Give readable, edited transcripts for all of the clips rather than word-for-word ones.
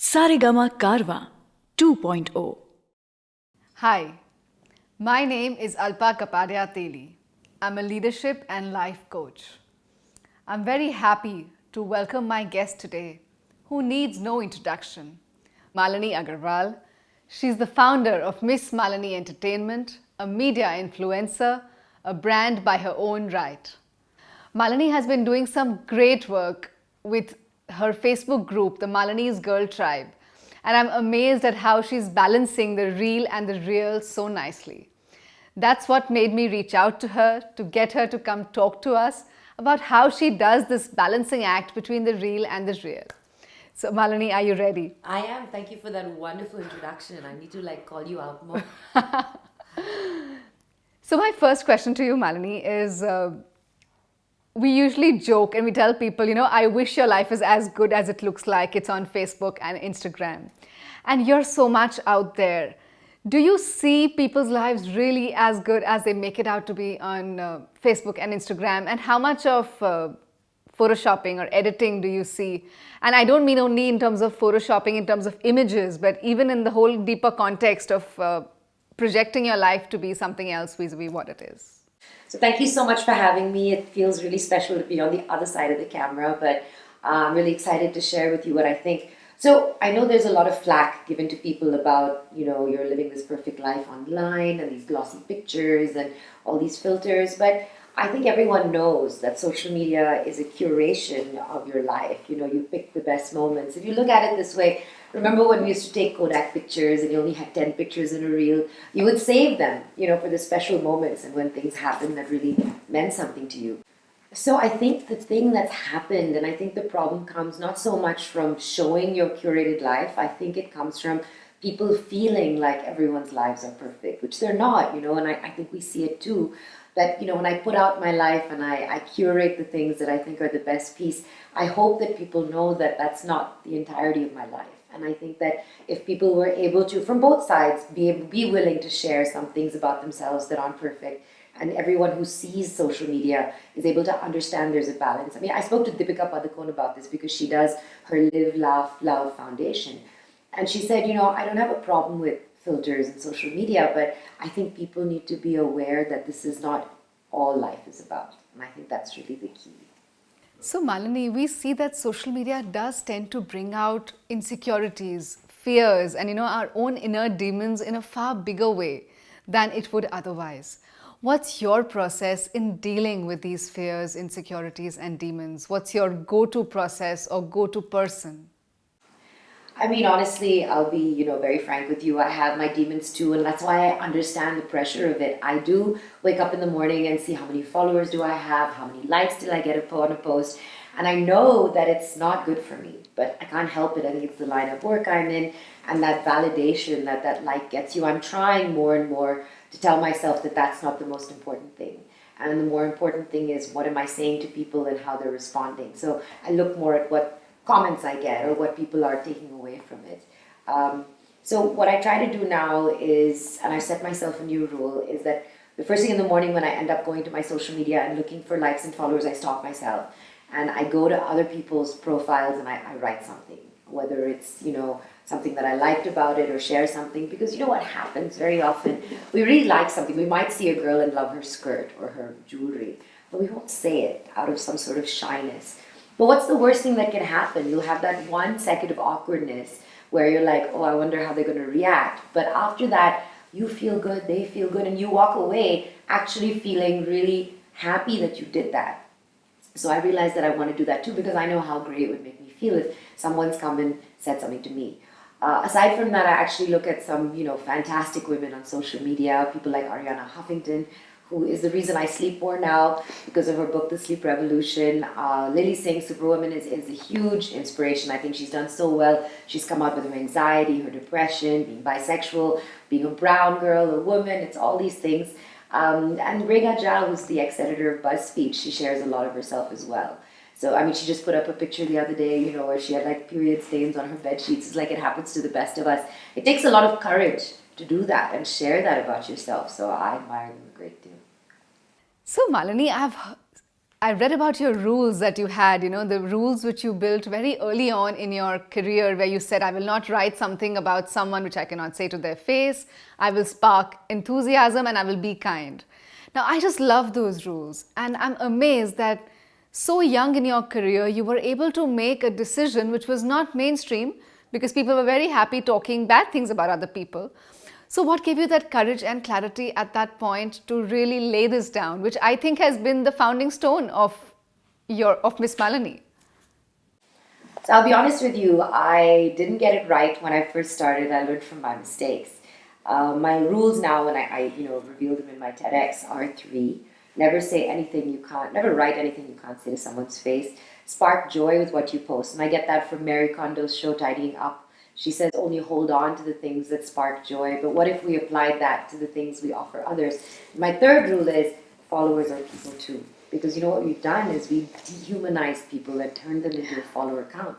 Saregama Karwa 2.0. Hi, my name is Alpa Kapadia Teli. I'm a leadership and life coach. I'm very happy to welcome my guest today, who needs no introduction, Malini Agarwal. She's the founder of MissMalini Entertainment, a media influencer, a brand by her own right. Malini has been doing some great work with her Facebook group, the Malinis Girl Tribe, and I'm amazed at how she's balancing the real and the real so nicely. That's what made me reach out to her to get her to come talk to us about how she does this balancing act between the real and the real. So Malini, are you ready? I am. Thank you for that wonderful introduction. I need to call you out more. So my first question to you, Malini, is we usually joke and we tell people, I wish your life is as good as it looks like it's on Facebook and Instagram. And you're so much out there. Do you see people's lives really as good as they make it out to be on Facebook and Instagram? And how much of photoshopping or editing do you see? And I don't mean only in terms of photoshopping, in terms of images, but even in the whole deeper context of projecting your life to be something else vis-a-vis what it is. So thank you so much for having me. It feels really special to be on the other side of the camera, but I'm really excited to share with you what I think. So I know there's a lot of flack given to people about, you're living this perfect life online and these glossy pictures and all these filters, but I think everyone knows that social media is a curation of your life. You pick the best moments. If you look at it this way, remember when we used to take Kodak pictures and you only had 10 pictures in a reel, you would save them, for the special moments and when things happen that really meant something to you. So I think the thing that's happened, and I think the problem comes not so much from showing your curated life, I think it comes from people feeling like everyone's lives are perfect, which they're not, and I think we see it too. That, when I put out my life and I curate the things that I think are the best piece, I hope that people know that that's not the entirety of my life. And I think that if people were able to, from both sides, be willing to share some things about themselves that aren't perfect, and everyone who sees social media is able to understand there's a balance. I mean, I spoke to Deepika Padukone about this because she does her Live, Laugh, Love Foundation. And she said, I don't have a problem with filters and social media, but I think people need to be aware that this is not all life is about. And I think that's really the key. So Malini, we see that social media does tend to bring out insecurities, fears, and our own inner demons in a far bigger way than it would otherwise. What's your process in dealing with these fears, insecurities, and demons? What's your go-to process or go-to person? I mean, honestly, I'll be, very frank with you. I have my demons too, and that's why I understand the pressure of it. I do wake up in the morning and see how many followers do I have, how many likes did I get on a post, and I know that it's not good for me, but I can't help it. I think it's the line of work I'm in, and that validation that like gets you. I'm trying more and more to tell myself that that's not the most important thing. And the more important thing is, what am I saying to people and how they're responding? So I look more at what comments I get or what people are taking away from it. So what I try to do now is, and I set myself a new rule, is that the first thing in the morning when I end up going to my social media and looking for likes and followers, I stop myself and I go to other people's profiles and I write something, whether it's, something that I liked about it or share something, because what happens very often, we really like something. We might see a girl and love her skirt or her jewelry, but we won't say it out of some sort of shyness. But what's the worst thing that can happen? You'll have that 1 second of awkwardness where you're like, oh, I wonder how they're going to react. But after that, you feel good, they feel good, and you walk away actually feeling really happy that you did that. So I realized that I want to do that too, because I know how great it would make me feel if someone's come and said something to me. Aside from that, I actually look at some, fantastic women on social media, people like Ariana Huffington, who is the reason I sleep more now because of her book, The Sleep Revolution. Lily Singh, Superwoman, is a huge inspiration. I think she's done so well. She's come out with her anxiety, her depression, being bisexual, being a brown girl, a woman. It's all these things. And Rega Jha, who's the ex-editor of BuzzFeed, she shares a lot of herself as well. So, I mean, she just put up a picture the other day, where she had period stains on her bed sheets. It's like it happens to the best of us. It takes a lot of courage to do that and share that about yourself. So I admire them a great deal. So Malini, I've I read about your rules that you had, the rules which you built very early on in your career, where you said, I will not write something about someone which I cannot say to their face. I will spark enthusiasm and I will be kind. Now, I just love those rules. And I'm amazed that so young in your career, you were able to make a decision which was not mainstream because people were very happy talking bad things about other people. So what gave you that courage and clarity at that point to really lay this down, which I think has been the founding stone of MissMalini? So I'll be honest with you, I didn't get it right when I first started. I learned from my mistakes. My rules now, when I reveal them in my TEDx, are 3. Never say anything you can't, never write anything you can't say to someone's face. Spark joy with what you post. And I get that from Mary Kondo's show, Tidying Up. She says only hold on to the things that spark joy. But what if we applied that to the things we offer others? My 3rd rule is followers are people too. Because what we've done is we've dehumanized people and turned them into a follower count.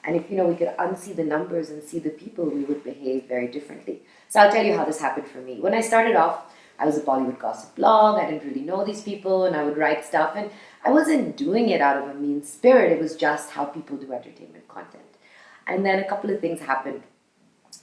And if we could unsee the numbers and see the people, we would behave very differently. So I'll tell you how this happened for me. When I started off, I was a Bollywood gossip blog. I didn't really know these people, and I would write stuff. And I wasn't doing it out of a mean spirit. It was just how people do entertainment content. And then a couple of things happened.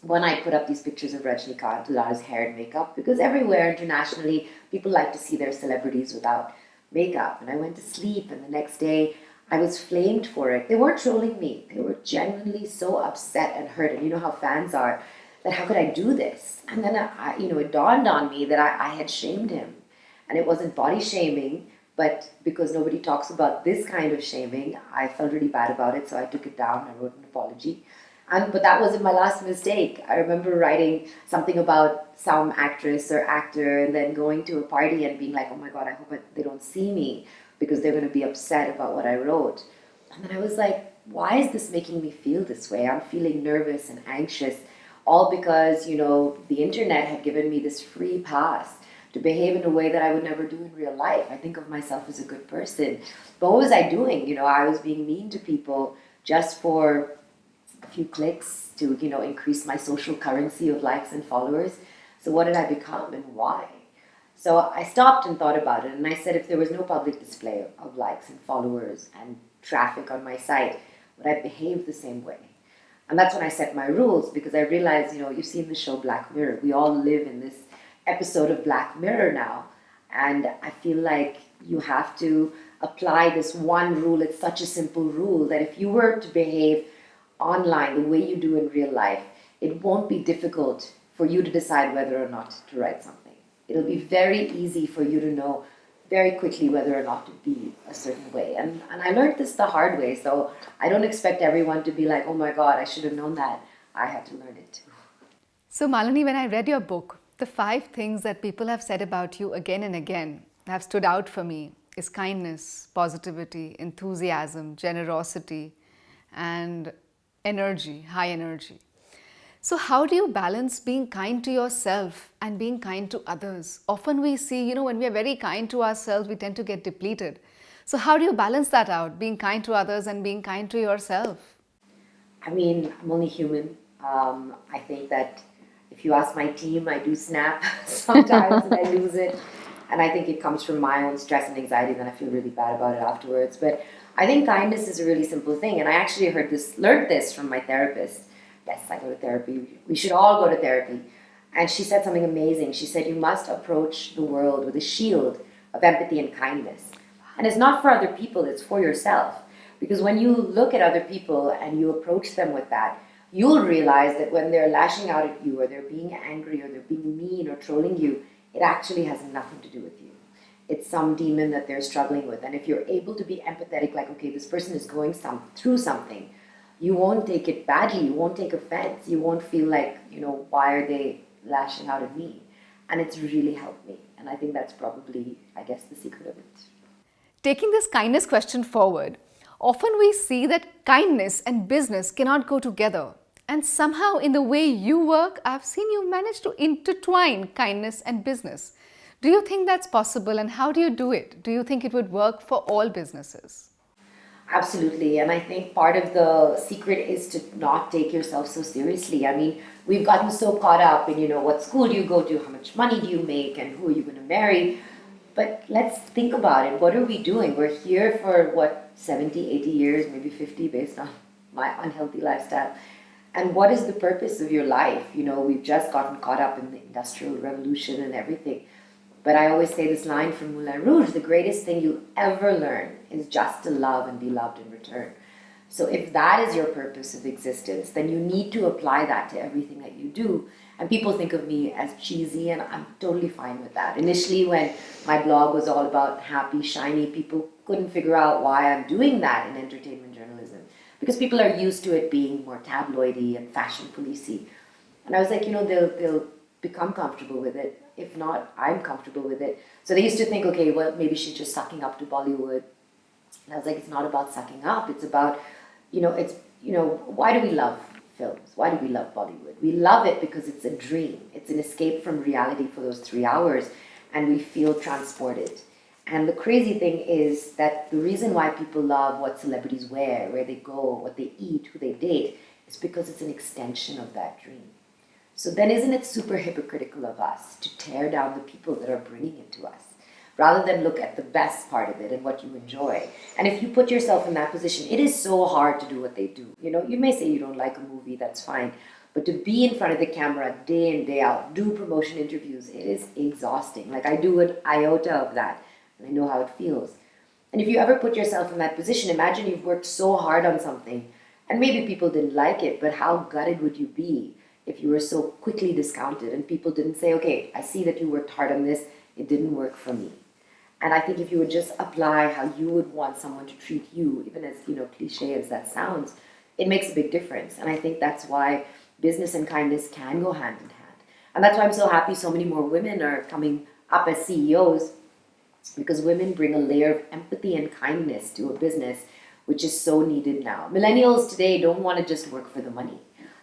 One, I put up these pictures of Rajnikant without his hair and makeup, because everywhere internationally, people like to see their celebrities without makeup. And I went to sleep, and the next day, I was flamed for it. They weren't trolling me. They were genuinely so upset and hurt. And you know how fans are, that how could I do this? And then, it dawned on me that I had shamed him. And it wasn't body shaming, but because nobody talks about this kind of shaming, I felt really bad about it. So I took it down. I wrote an apology. But that wasn't my last mistake. I remember writing something about some actress or actor and then going to a party and being like, oh my God, I hope they don't see me because they're going to be upset about what I wrote. And then I was like, why is this making me feel this way? I'm feeling nervous and anxious, all because, the internet had given me this free pass to behave in a way that I would never do in real life. I think of myself as a good person. But what was I doing? I was being mean to people just for a few clicks to, increase my social currency of likes and followers. So what did I become and why? So I stopped and thought about it, and I said, if there was no public display of likes and followers and traffic on my site, would I behave the same way? And that's when I set my rules, because I realized, you've seen the show Black Mirror. We all live in this episode of Black Mirror now. And I feel like you have to apply this one rule. It's such a simple rule that if you were to behave online the way you do in real life, it won't be difficult for you to decide whether or not to write something. It'll be very easy for you to know very quickly whether or not to be a certain way. And I learned this the hard way, so I don't expect everyone to be like, oh my God, I should have known that. I had to learn it too. So Malini, when I read your book, the 5 things that people have said about you again and again have stood out for me is kindness, positivity, enthusiasm, generosity, and energy, high energy. So how do you balance being kind to yourself and being kind to others? Often we see, when we are very kind to ourselves, we tend to get depleted. So how do you balance that out, being kind to others and being kind to yourself? I mean, I'm only human. I think that if you ask my team, I do snap sometimes and I lose it. And I think it comes from my own stress and anxiety, then I feel really bad about it afterwards. But I think kindness is a really simple thing. And I actually learned this from my therapist. Yes, I go to therapy. We should all go to therapy. And she said something amazing. She said, you must approach the world with a shield of empathy and kindness. And it's not for other people, it's for yourself. Because when you look at other people and you approach them with that, you'll realize that when they're lashing out at you or they're being angry or they're being mean or trolling you, it actually has nothing to do with you. It's some demon that they're struggling with. And if you're able to be empathetic, like, okay, this person is going through something, you won't take it badly, you won't take offense, you won't feel like, why are they lashing out at me? And it's really helped me. And I think that's probably, the secret of it. Taking this kindness question forward, often we see that kindness and business cannot go together. And somehow in the way you work, I've seen you manage to intertwine kindness and business. Do you think that's possible, and how do you do it? Do you think it would work for all businesses? Absolutely. And I think part of the secret is to not take yourself so seriously. I mean, we've gotten so caught up in, what school do you go to, how much money do you make, and who are you going to marry? But let's think about it. What are we doing? We're here for what, 70, 80 years, maybe 50 based on my unhealthy lifestyle. And what is the purpose of your life? We've just gotten caught up in the Industrial Revolution and everything. But I always say this line from Moulin Rouge, the greatest thing you'll ever learn is just to love and be loved in return. So if that is your purpose of existence, then you need to apply that to everything that you do. And people think of me as cheesy, and I'm totally fine with that. Initially, when my blog was all about happy, shiny, people couldn't figure out why I'm doing that in entertainment journalism. Because people are used to it being more tabloidy and fashion policey. And I was like, they'll become comfortable with it. If not, I'm comfortable with it. So they used to think, okay, well, maybe she's just sucking up to Bollywood. And I was like, it's not about sucking up. It's about, why do we love films? Why do we love Bollywood? We love it because it's a dream. It's an escape from reality for those 3 hours, and we feel transported. And the crazy thing is that the reason why people love what celebrities wear, where they go, what they eat, who they date, is because it's an extension of that dream. So then isn't it super hypocritical of us to tear down the people that are bringing it to us, rather than look at the best part of it and what you enjoy? And if you put yourself in that position, it is so hard to do what they do. You may say you don't like a movie, that's fine. But to be in front of the camera day in, day out, do promotion interviews, it is exhausting. Like I do an iota of that, and I know how it feels. And if you ever put yourself in that position, imagine you've worked so hard on something, and maybe people didn't like it, but how gutted would you be if you were so quickly discounted and people didn't say, okay, I see that you worked hard on this, it didn't work for me. And I think if you would just apply how you would want someone to treat you, even as cliche as that sounds, it makes a big difference. And I think that's why business and kindness can go hand in hand. And that's why I'm so happy so many more women are coming up as CEOs, because women bring a layer of empathy and kindness to a business, which is so needed now. Millennials today don't want to just work for the money.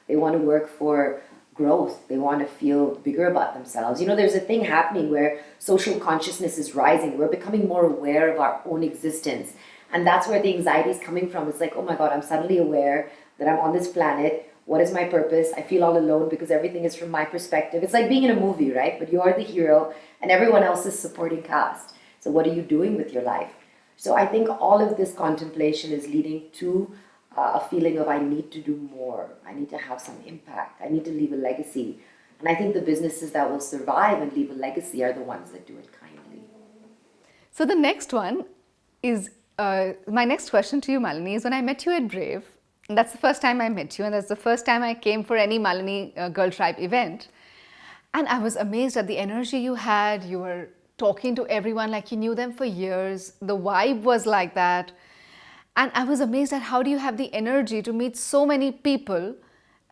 They want to work for growth. They want to feel bigger about themselves. There's a thing happening where social consciousness is rising. We're becoming more aware of our own existence. And that's where the anxiety is coming from. It's like, oh my God, I'm suddenly aware that I'm on this planet. What is my purpose? I feel all alone because everything is from my perspective. It's like being in a movie, right? But you're the hero and everyone else is supporting cast. So what are you doing with your life? So I think all of this contemplation is leading to a feeling of I need to do more. I need to have some impact. I need to leave a legacy. And I think the businesses that will survive and leave a legacy are the ones that do it kindly. So the next one is, my next question to you, Malini, is when I met you at Brave, and that's the first time I met you, and that's the first time I came for any Malini Girl Tribe event. And I was amazed at the energy you had. You were talking to everyone like you knew them for years. The vibe was like that. And I was amazed at how do you have the energy to meet so many people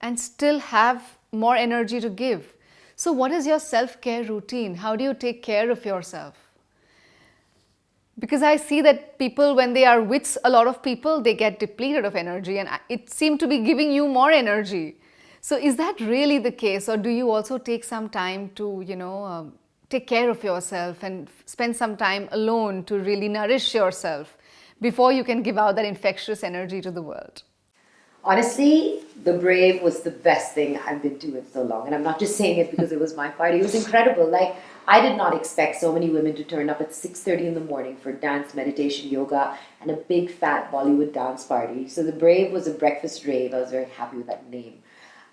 and still have more energy to give. So what is your self-care routine? How do you take care of yourself? Because I see that people, when they are with a lot of people, they get depleted of energy, and it seemed to be giving you more energy. So is that really the case, or do you also take some time to, take care of yourself and spend some time alone to really nourish yourself before you can give out that infectious energy to the world? Honestly, the Brave was the best thing I've been to in so long. And I'm not just saying it because it was my party. It was incredible. Like, I did not expect so many women to turn up at 6:30 in the morning for dance, meditation, yoga, and a big fat Bollywood dance party. So the Brave was a breakfast rave. I was very happy with that name.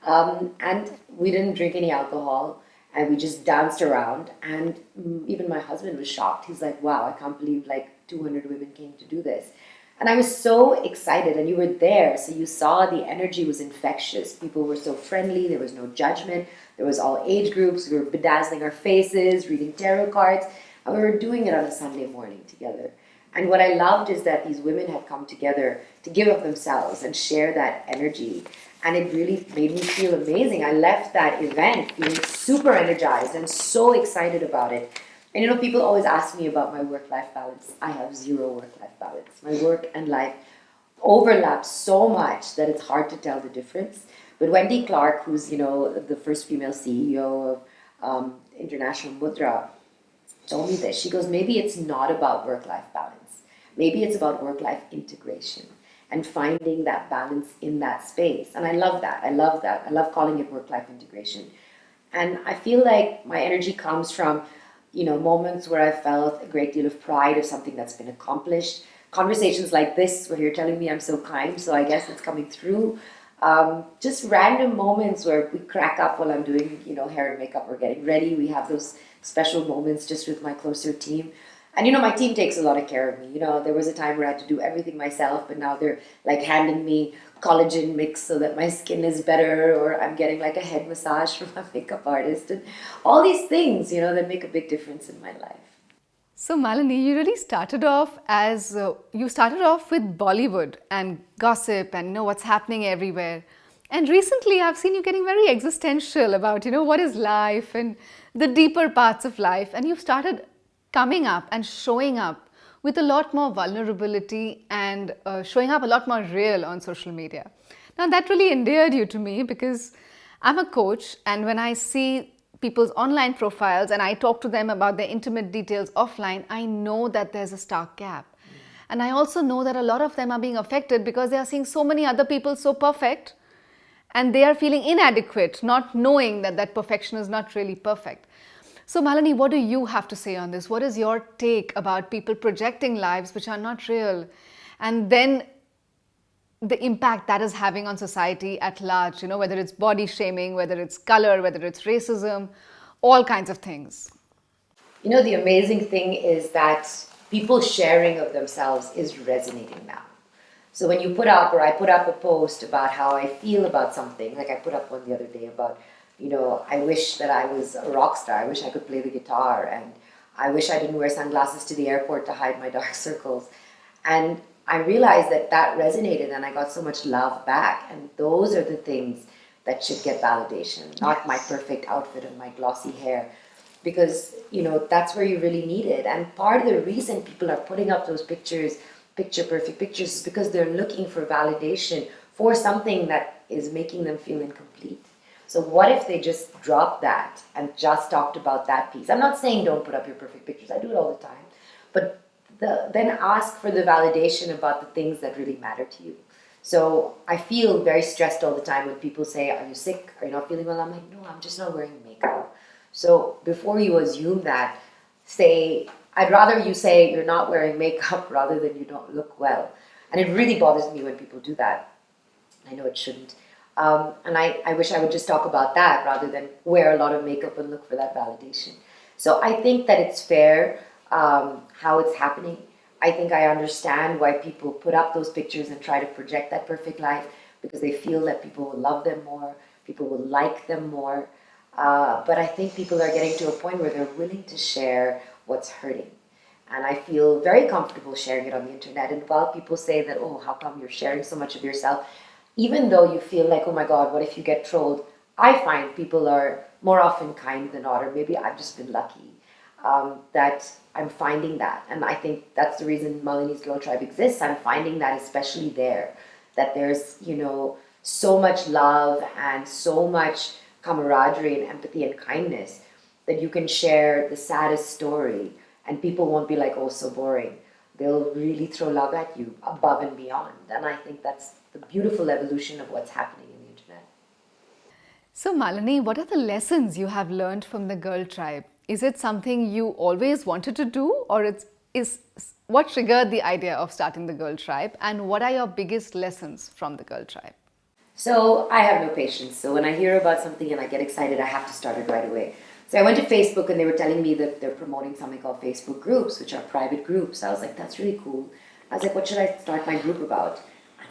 And we didn't drink any alcohol. And we just danced around. And even my husband was shocked. He's like, wow, I can't believe 200 women came to do this. And I was so excited, and you were there, so you saw the energy was infectious. People were so friendly, there was no judgment, there was all age groups, we were bedazzling our faces, reading tarot cards, and we were doing it on a Sunday morning together. And what I loved is that these women had come together to give of themselves and share that energy. And it really made me feel amazing. I left that event feeling super energized and so excited about it. And people always ask me about my work-life balance. I have zero work-life balance. My work and life overlap so much that it's hard to tell the difference. But Wendy Clark, who's, the first female CEO of International Mudra, told me this. She goes, maybe it's not about work-life balance. Maybe it's about work-life integration and finding that balance in that space. And I love that. I love that. I love calling it work-life integration. And I feel like my energy comes from moments where I felt a great deal of pride of something that's been accomplished. Conversations like this where you're telling me I'm so kind, so I guess it's coming through. Just random moments where we crack up while I'm doing, hair and makeup or getting ready. We have those special moments just with my closer team. And my team takes a lot of care of me. There was a time where I had to do everything myself, but now they're like handing me collagen mix so that my skin is better, or I'm getting like a head massage from a makeup artist, and all these things, that make a big difference in my life. So Malini, you really started off with Bollywood and gossip and what's happening everywhere. And recently I've seen you getting very existential about, what is life and the deeper parts of life. And you've started coming up and showing up with a lot more vulnerability and showing up a lot more real on social media. Now that really endeared you to me because I'm a coach, and when I see people's online profiles and I talk to them about their intimate details offline, I know that there's a stark gap. And I also know that a lot of them are being affected because they are seeing so many other people so perfect, and they are feeling inadequate, not knowing that that perfection is not really perfect. So Malini, what do you have to say on this? What is your take about people projecting lives which are not real, and then the impact that is having on society at large, whether it's body shaming, whether it's color, whether it's racism, all kinds of things? The amazing thing is that people sharing of themselves is resonating now. So when you put up, or I put up a post about how I feel about something, like I put up one the other day about, I wish that I was a rock star. I wish I could play the guitar, and I wish I didn't wear sunglasses to the airport to hide my dark circles. And I realized that resonated, and I got so much love back. And those are the things that should get validation, not my perfect outfit and my glossy hair, because, that's where you really need it. And part of the reason people are putting up those picture perfect pictures, is because they're looking for validation for something that is making them feel incomplete. So what if they just dropped that and just talked about that piece? I'm not saying don't put up your perfect pictures. I do it all the time. But then ask for the validation about the things that really matter to you. So I feel very stressed all the time when people say, are you sick? Are you not feeling well? I'm like, no, I'm just not wearing makeup. So before you assume that, I'd rather you say you're not wearing makeup rather than you don't look well. And it really bothers me when people do that. I know it shouldn't. And I wish I would just talk about that rather than wear a lot of makeup and look for that validation. So I think that it's fair how it's happening. I think I understand why people put up those pictures and try to project that perfect life, because they feel that people will love them more, people will like them more. But I think people are getting to a point where they're willing to share what's hurting. And I feel very comfortable sharing it on the internet. And while people say that, oh, how come you're sharing so much of yourself? Even though you feel like, oh my God, what if you get trolled? I find people are more often kind than not, or maybe I've just been lucky that I'm finding that. And I think that's the reason Malini's Girl Tribe exists. I'm finding that especially there, that there's, so much love and so much camaraderie and empathy and kindness that you can share the saddest story and people won't be like, oh, so boring. They'll really throw love at you above and beyond. And I think that's the beautiful evolution of what's happening in the internet. So Malini, what are the lessons you have learned from the Girl Tribe? Is it something you always wanted to do, or what triggered the idea of starting the Girl Tribe, and what are your biggest lessons from the Girl Tribe? So I have no patience. So when I hear about something and I get excited, I have to start it right away. So I went to Facebook and they were telling me that they're promoting something called Facebook groups, which are private groups. I was like, that's really cool. I was like, what should I start my group about?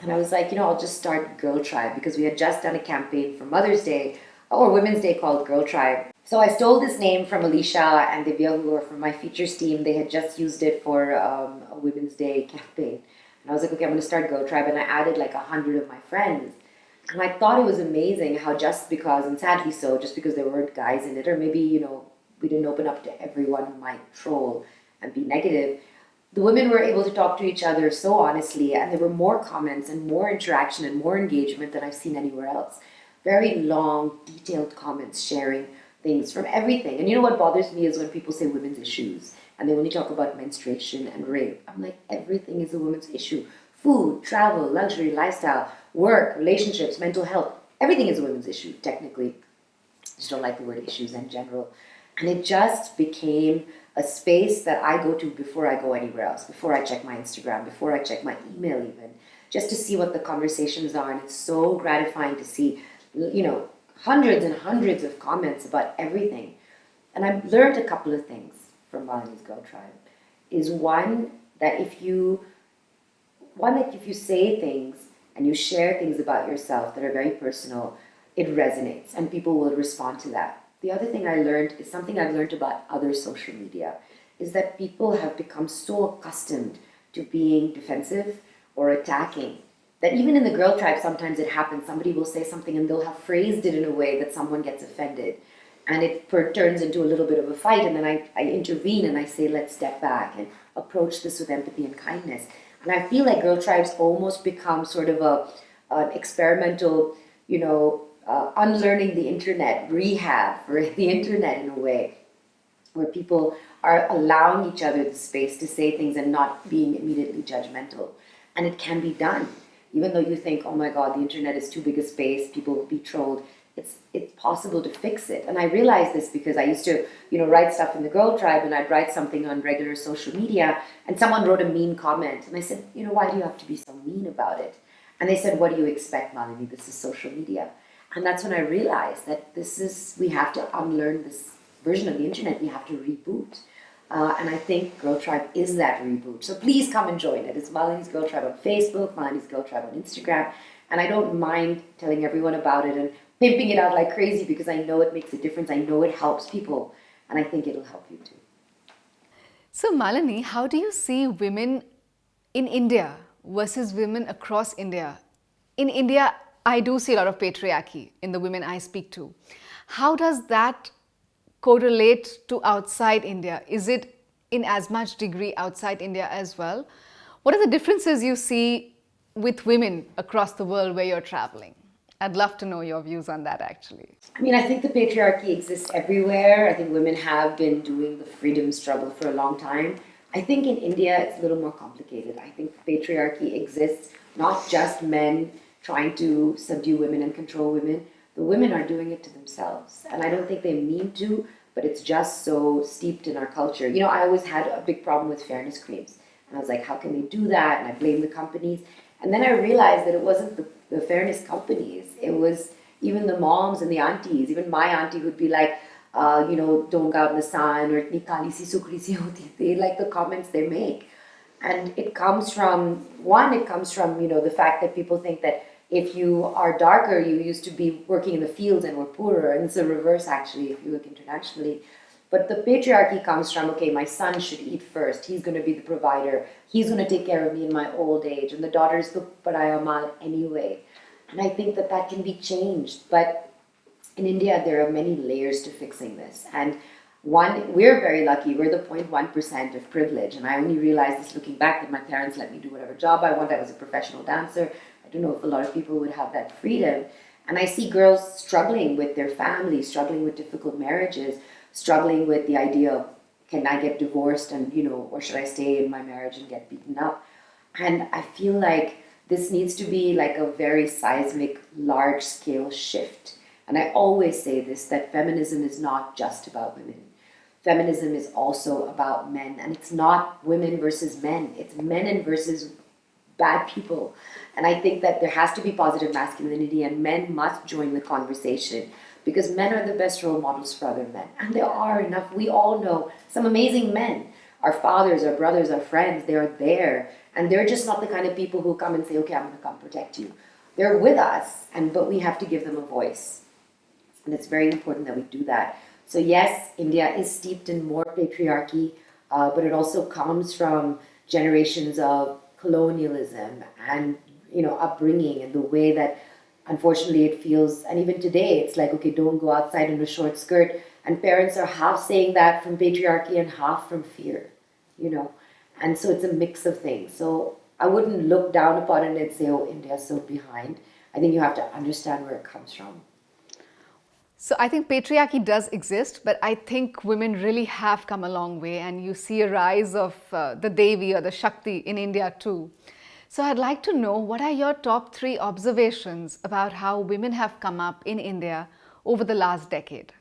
And I was like, I'll just start Girl Tribe, because we had just done a campaign for Mother's Day or Women's Day called Girl Tribe. So I stole this name from Alicia and Divya, who are from my features team. They had just used it for a Women's Day campaign. And I was like, okay, I'm going to start Girl Tribe. And I added like 100 of my friends. And I thought it was amazing how just because, and sadly so, just because there weren't guys in it, or maybe, we didn't open up to everyone who might troll and be negative, the women were able to talk to each other so honestly, and there were more comments and more interaction and more engagement than I've seen anywhere else. Very long, detailed comments sharing things from everything. And what bothers me is when people say women's issues and they only talk about menstruation and rape. I'm like, everything is a women's issue. Food, travel, luxury, lifestyle, work, relationships, mental health. Everything is a women's issue, technically. I just don't like the word issues in general. And it just became a space that I go to before I go anywhere else, before I check my Instagram, before I check my email even, just to see what the conversations are. And it's so gratifying to see, hundreds and hundreds of comments about everything. And I've learned a couple of things from Malini's Girl Tribe. Is one that if you say things and you share things about yourself that are very personal, it resonates and people will respond to that. The other thing I learned is something I've learned about other social media, is that people have become so accustomed to being defensive or attacking that even in the Girl Tribe sometimes it happens. Somebody will say something and they'll have phrased it in a way that someone gets offended. And it turns into a little bit of a fight, and then I intervene and I say, let's step back and approach this with empathy and kindness. And I feel like Girl Tribes almost become sort of an experimental, unlearning the internet, rehab for the internet in a way, where people are allowing each other the space to say things and not being immediately judgmental. And it can be done. Even though you think, oh my God, the internet is too big a space, people will be trolled. It's possible to fix it. And I realized this because I used to, write stuff in the Girl Tribe, and I'd write something on regular social media, and someone wrote a mean comment. And I said, why do you have to be so mean about it? And they said, what do you expect, Malini? This is social media. And that's when I realized that we have to unlearn this version of the internet. We have to reboot. And I think Girl Tribe is that reboot. So please come and join it. It's Malini's Girl Tribe on Facebook, Malini's Girl Tribe on Instagram. And I don't mind telling everyone about it and pimping it out like crazy because I know it makes a difference. I know it helps people. And I think it'll help you too. So Malini, how do you see women in India versus women across India? In India, I do see a lot of patriarchy in the women I speak to. How does that correlate to outside India? Is it in as much degree outside India as well? What are the differences you see with women across the world where you're traveling? I'd love to know your views on that, actually. I think the patriarchy exists everywhere. I think women have been doing the freedom struggle for a long time. I think in India, it's a little more complicated. I think patriarchy exists, not just men trying to subdue women and control women. The women are doing it to themselves. And I don't think they mean to, but it's just so steeped in our culture. I always had a big problem with fairness creams. And I was like, how can they do that? And I blame the companies. And then I realized that it wasn't the fairness companies. It was even the moms and the aunties. Even my auntie would be like, don't go out in the sun, or itni kali si sukri si hoti. They like the comments they make. And it comes from, the fact that people think that if you are darker, you used to be working in the fields and were poorer. And it's the reverse, actually, if you look internationally. But the patriarchy comes from, okay, my son should eat first. He's going to be the provider. He's going to take care of me in my old age. And the daughter's the paraya mal anyway. And I think that can be changed. But in India, there are many layers to fixing this. And one, we're very lucky. We're the 0.1% of privilege. And I only realized this looking back, that my parents let me do whatever job I want. I was a professional dancer. I don't know if a lot of people would have that freedom. And I see girls struggling with their families, struggling with difficult marriages, struggling with the idea of, can I get divorced and, or should I stay in my marriage and get beaten up? And I feel like this needs to be like a very seismic, large-scale shift. And I always say this, that feminism is not just about women. Feminism is also about men. And it's not women versus men. It's men versus bad people. And I think that there has to be positive masculinity, and men must join the conversation, because men are the best role models for other men. And there are enough. We all know some amazing men. Our fathers, our brothers, our friends, they are there. And they're just not the kind of people who come and say, okay, I'm going to come protect you. They're with us, but we have to give them a voice. And it's very important that we do that. So yes, India is steeped in more patriarchy, but it also comes from generations of colonialism and, upbringing, and the way that, unfortunately, it feels, and even today, it's like, okay, don't go outside in a short skirt. And parents are half saying that from patriarchy and half from fear, And so it's a mix of things. So I wouldn't look down upon it and say, oh, India's so behind. I think you have to understand where it comes from. So I think patriarchy does exist, but I think women really have come a long way, and you see a rise of the Devi or the Shakti in India too. So I'd like to know, what are your top 3 observations about how women have come up in India over the last decade?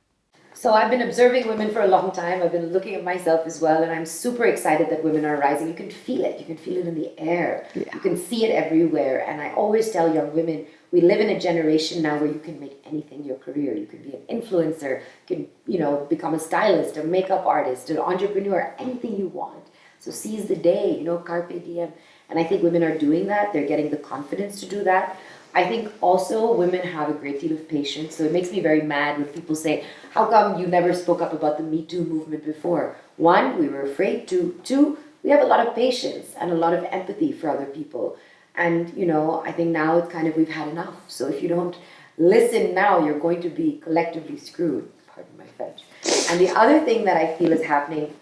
So I've been observing women for a long time. I've been looking at myself as well, and I'm super excited that women are rising. You can feel it. You can feel it in the air. Yeah. You can see it everywhere. And I always tell young women, we live in a generation now where you can make anything your career. You can be an influencer, you can, become a stylist, a makeup artist, an entrepreneur, anything you want. So seize the day, carpe diem. And I think women are doing that. They're getting the confidence to do that. I think also women have a great deal of patience. So it makes me very mad when people say, how come you never spoke up about the Me Too movement before? One, we were afraid to. Two, we have a lot of patience and a lot of empathy for other people. And, I think now it's kind of, we've had enough. So if you don't listen now, you're going to be collectively screwed. Pardon my French. And the other thing that I feel is happening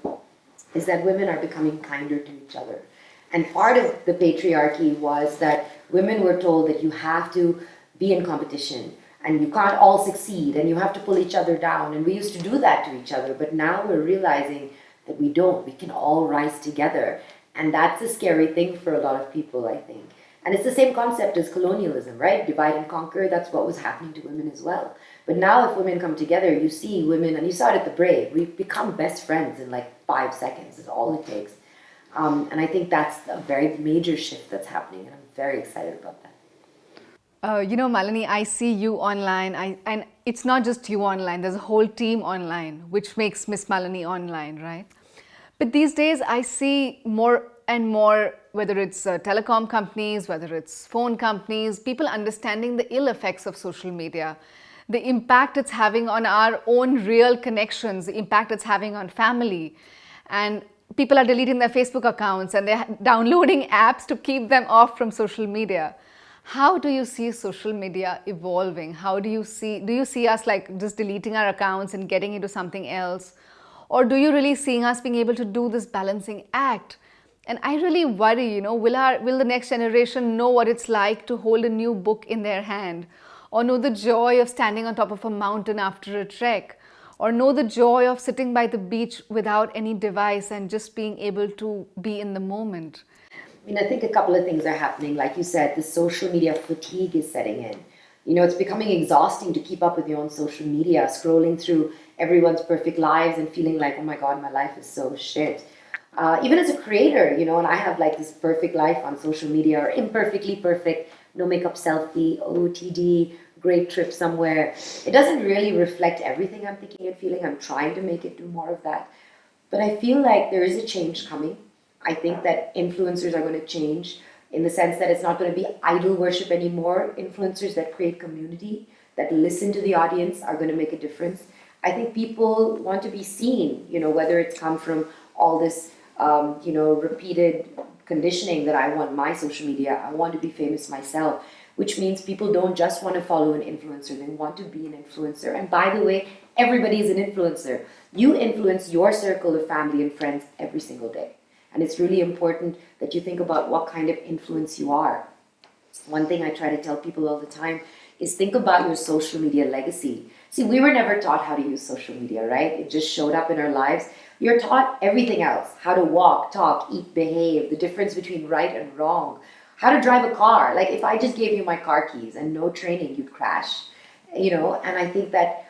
is that women are becoming kinder to each other. And part of the patriarchy was that women were told that you have to be in competition and you can't all succeed and you have to pull each other down. And we used to do that to each other, but now we're realizing that we don't. We can all rise together. And that's a scary thing for a lot of people, I think. And it's the same concept as colonialism, right? Divide and conquer, that's what was happening to women as well. But now if women come together, you see women, and you saw it at the Brave, we become best friends in like 5 seconds, is all it takes. And I think that's a very major shift that's happening, and I'm very excited about that. Malini, I see you online, and it's not just you online, there's a whole team online, which makes MissMalini online, right? But these days I see more and more, whether it's telecom companies, whether it's phone companies, people understanding the ill effects of social media, the impact it's having on our own real connections, the impact it's having on family. And people are deleting their Facebook accounts and they're downloading apps to keep them off from social media. How do you see social media evolving? Do you see us like just deleting our accounts and getting into something else? Or do you really see us being able to do this balancing act? And I really worry, will the next generation know what it's like to hold a new book in their hand? Or know the joy of standing on top of a mountain after a trek? Or know the joy of sitting by the beach without any device and just being able to be in the moment? I think a couple of things are happening. Like you said, the social media fatigue is setting in. It's becoming exhausting to keep up with your own social media, scrolling through everyone's perfect lives and feeling like, oh my God, my life is so shit. Even as a creator, and I have like this perfect life on social media, or imperfectly perfect, no makeup selfie, OOTD, great trip somewhere. It doesn't really reflect everything I'm thinking and feeling. I'm trying to make it do more of that. But I feel like there is a change coming. I think that influencers are going to change in the sense that it's not going to be idol worship anymore. Influencers that create community, that listen to the audience are going to make a difference. I think people want to be seen, whether it's come from all this, repeated conditioning that I want my social media, I want to be famous myself, which means people don't just want to follow an influencer, they want to be an influencer. And by the way, everybody is an influencer. You influence your circle of family and friends every single day. And it's really important that you think about what kind of influence you are. One thing I try to tell people all the time is think about your social media legacy. See, we were never taught how to use social media, right? It just showed up in our lives. You're taught everything else, how to walk, talk, eat, behave, the difference between right and wrong, how to drive a car. Like if I just gave you my car keys and no training, you'd crash, and I think that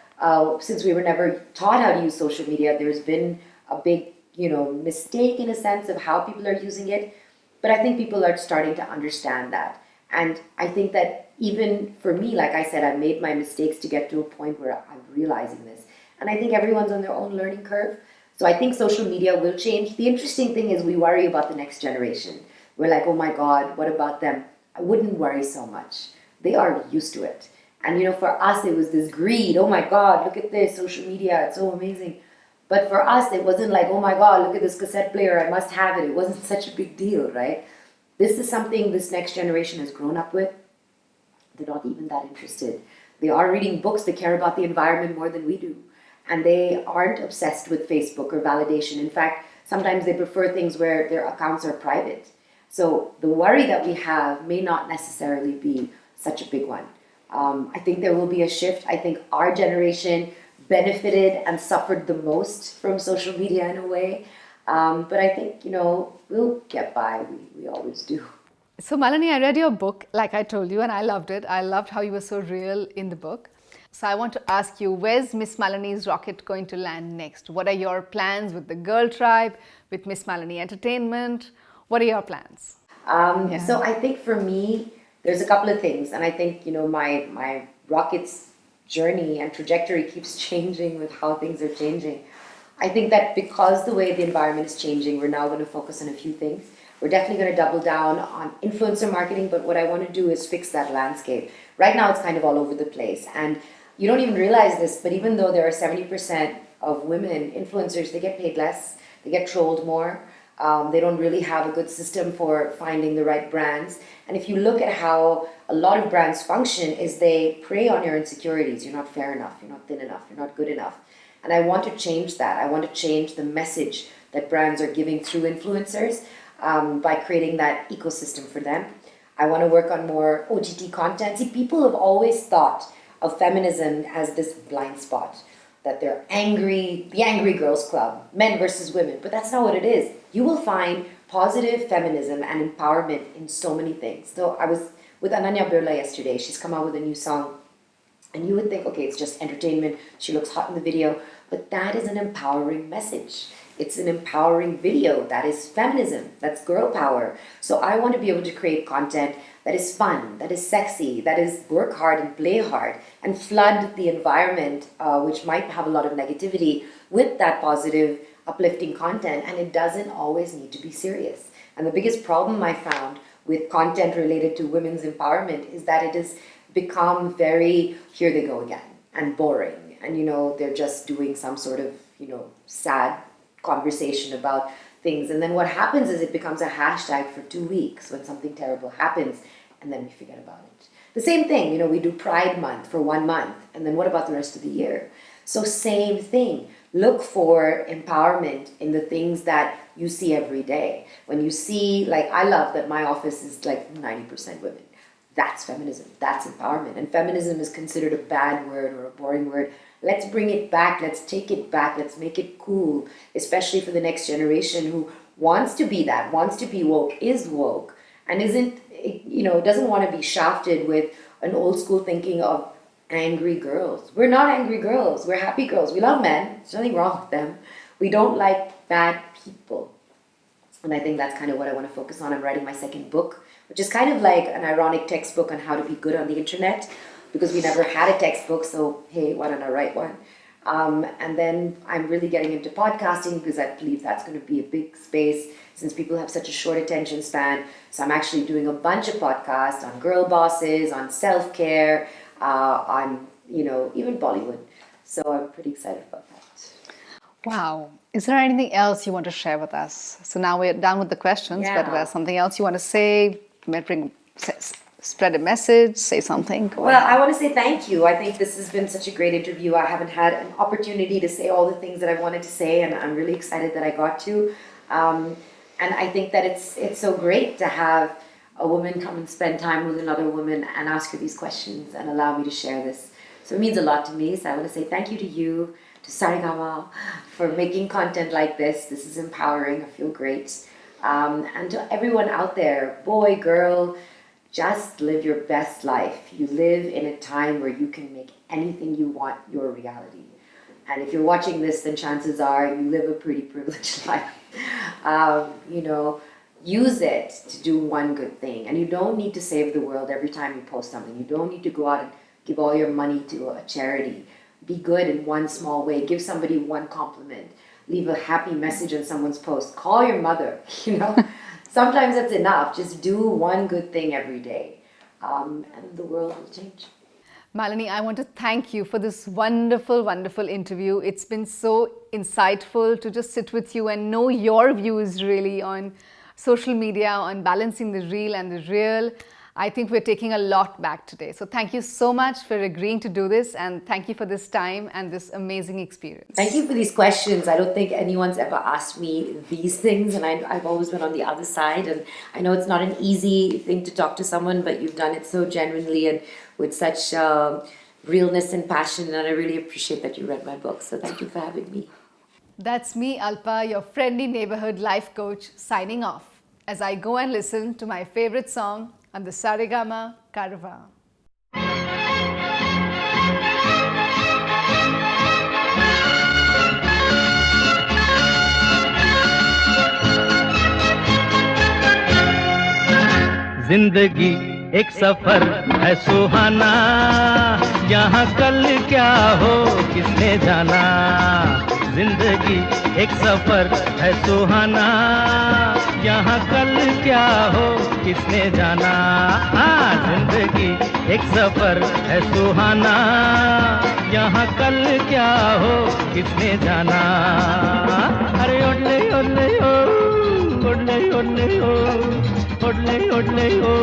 since we were never taught how to use social media, there's been a big, mistake in a sense of how people are using it. But I think people are starting to understand that. And I think that even for me, like I said, I've made my mistakes to get to a point where I'm realizing this. And I think everyone's on their own learning curve. So I think social media will change. The interesting thing is we worry about the next generation. We're like, oh my God, what about them? I wouldn't worry so much. They are used to it. And for us, it was this greed. Oh my God, look at this, social media, it's so amazing. But for us, it wasn't like, oh my God, look at this cassette player, I must have it. It wasn't such a big deal, right? This is something this next generation has grown up with. They're not even that interested. They are reading books, they care about the environment more than we do. And they aren't obsessed with Facebook or validation. In fact, sometimes they prefer things where their accounts are private. So the worry that we have may not necessarily be such a big one. I think there will be a shift. I think our generation benefited and suffered the most from social media in a way. But I think, we'll get by. We always do. So Malini, I read your book, like I told you, and I loved it. I loved how you were so real in the book. So I want to ask you, where's Miss Malini's rocket going to land next? What are your plans with the Girl Tribe, with MissMalini Entertainment? What are your plans? So I think for me, there's a couple of things. And I think, my rocket's journey and trajectory keeps changing with how things are changing. I think that because the way the environment is changing, we're now going to focus on a few things. We're definitely going to double down on influencer marketing, but what I want to do is fix that landscape. Right now, it's kind of all over the place. And you don't even realize this, but even though there are 70% of women influencers, they get paid less, they get trolled more. They don't really have a good system for finding the right brands. And if you look at how a lot of brands function, is they prey on your insecurities. You're not fair enough, you're not thin enough, you're not good enough. And I want to change that. I want to change the message that brands are giving through influencers by creating that ecosystem for them. I want to work on more OTT content. See, people have always thought of feminism as this blind spot, that they're angry, the angry girls club, men versus women, but that's not what it is. You will find positive feminism and empowerment in so many things. So I was with Ananya Birla yesterday. She's come out with a new song, and you would think, okay, it's just entertainment. She looks hot in the video, but that is an empowering message. It's an empowering video. That is feminism. That's girl power. So I want to be able to create content that is fun, that is sexy, that is work hard and play hard, and flood the environment, which might have a lot of negativity, with that positive, uplifting content. And it doesn't always need to be serious. And the biggest problem I found with content related to women's empowerment is that it has become very, here they go again, and boring. And, they're just doing some sort of, sad conversation about things. And then what happens is it becomes a hashtag for 2 weeks when something terrible happens, and then we forget about it. The same thing, we do Pride Month for 1 month, and then what about the rest of the year? So same thing. Look for empowerment in the things that you see every day. When you see, I love that my office is 90% women. That's feminism. That's empowerment. And feminism is considered a bad word or a boring word. Let's bring it back. Let's take it back. Let's make it cool, especially for the next generation who wants to be that, wants to be woke, is woke, and doesn't want to be shafted with an old school thinking of angry girls. We're not angry girls. We're happy girls. We love men. There's nothing wrong with them. We don't like bad people. And I think that's kind of what I want to focus on. I'm writing my second book, which is kind of like an ironic textbook on how to be good on the internet, because we never had a textbook, so hey, why don't I write one? And then I'm really getting into podcasting because I believe that's going to be a big space since people have such a short attention span. So I'm actually doing a bunch of podcasts on girl bosses, on self-care, on, even Bollywood. So I'm pretty excited about that. Wow. Is there anything else you want to share with us? So now we're done with the questions, but there's something else you want to say, spread a message, say something? Well, I want to say thank you. I think this has been such a great interview. I haven't had an opportunity to say all the things that I wanted to say, and I'm really excited that I got to. And I think that it's so great to have a woman come and spend time with another woman and ask her these questions and allow me to share this. So it means a lot to me. So I want to say thank you to you, to Saregama, for making content like this. This is empowering. I feel great. And to everyone out there, boy, girl, just live your best life. You live in a time where you can make anything you want your reality. And if you're watching this, then chances are you live a pretty privileged life. Use it to do one good thing. And you don't need to save the world every time you post something. You don't need to go out and give all your money to a charity. Be good in one small way. Give somebody one compliment. Leave a happy message on someone's post. Call your mother, Sometimes that's enough. Just do one good thing every day. And the world will change. Malini, I want to thank you for this wonderful, wonderful interview. It's been so insightful to just sit with you and know your views really on social media, on balancing the real and the real. I think we're taking a lot back today. So thank you so much for agreeing to do this, and thank you for this time and this amazing experience. Thank you for these questions. I don't think anyone's ever asked me these things, and I've always been on the other side, and I know it's not an easy thing to talk to someone, but you've done it so genuinely and with such realness and passion, and I really appreciate that you read my book. So thank you for having me. That's me, Alpa, your friendly neighborhood life coach, signing off as I go and listen to my favorite song on the Saregama Podcast. जिंदगी एक सफर है सुहाना, यहाँ कल क्या हो किसने जाना। जिंदगी एक सफर है सुहाना, यहाँ कल क्या हो किसने जाना। हाँ, जिंदगी एक सफर है सुहाना, यहाँ कल क्या हो किसने जाना। अरे ओले ओले ओ, ओले ओले ओ, ओले ओले ओ,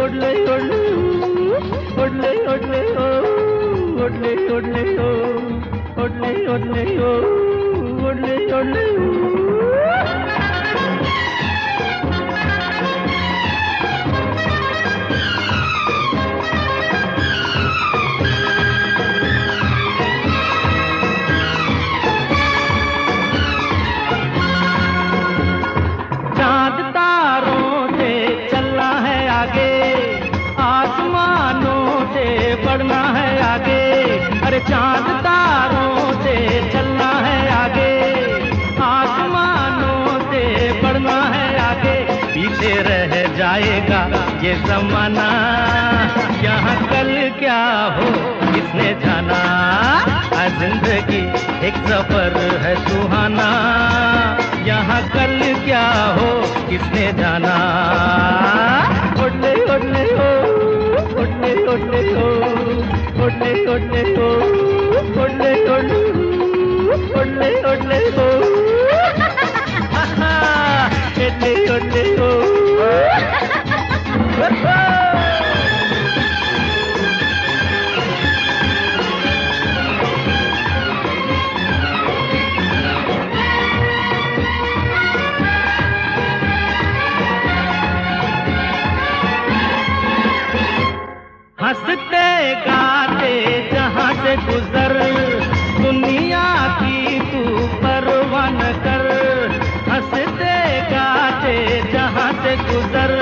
ओले ओले ओ, ओले ओले ओ, ओले ओले ओ, ओले ओले ओ, ओले ओले ओ। चांद तारों से चलना है आगे, आसमानों से बढ़ना है आगे। अरे चांद तारों से चलना है आगे, आसमानों से बढ़ना है आगे। पीछे रह जाएगा ये जमाना, यहाँ कल क्या हो किसने जाना। जिंदगी एक सफर है सुहाना, यहाँ कल क्या हो किसने जाना। ओले ओले ओ, ओले ओले ओ, ओले ओले ओ, ओले ओले ओ, ओले ओले ओ, ओले ओले ओ। हंसते गाते जहाँ से गुजर, दुनिया की तू परवाह न कर। हंसते गाते जहाँ से गुजर,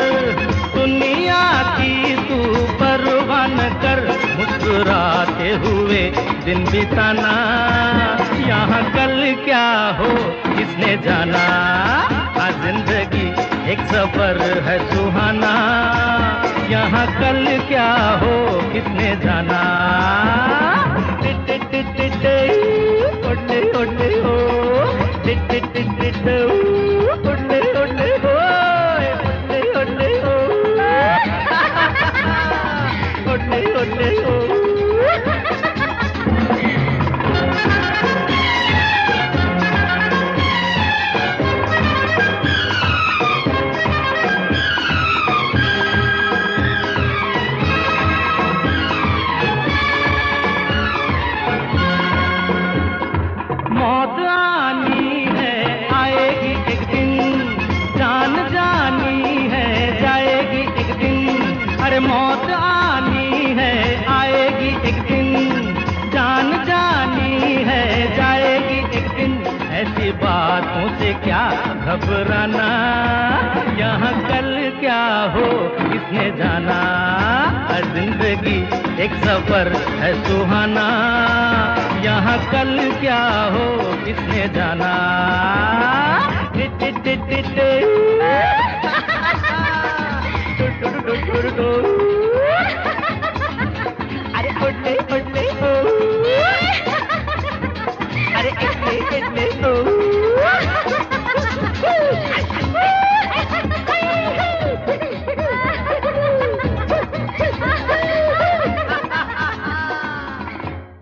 दुनिया की तू परवाह न कर। मुस्कुराते हुए दिन बिताना, यहाँ कल क्या हो किसने जाना। जिंदगी एक सफर है सुहाना, यहाँ कल क्या हो किसने जाना। ओले ओले ओ, ओले ओले ओ, ओले ओले ओ, ओले ओले ओ। मौत आनी है आएगी एक दिन, जान जानी है जाएगी एक दिन। अरे मौत आनी है आएगी एक दिन, जान जानी है जाएगी एक दिन। ऐसी बातों से क्या घबराना, यहाँ कल क्या हो किसने जाना। जिंदगी एक सफर है सुहाना, यहाँ कल क्या हो किसने जाना। Tit tit tit tit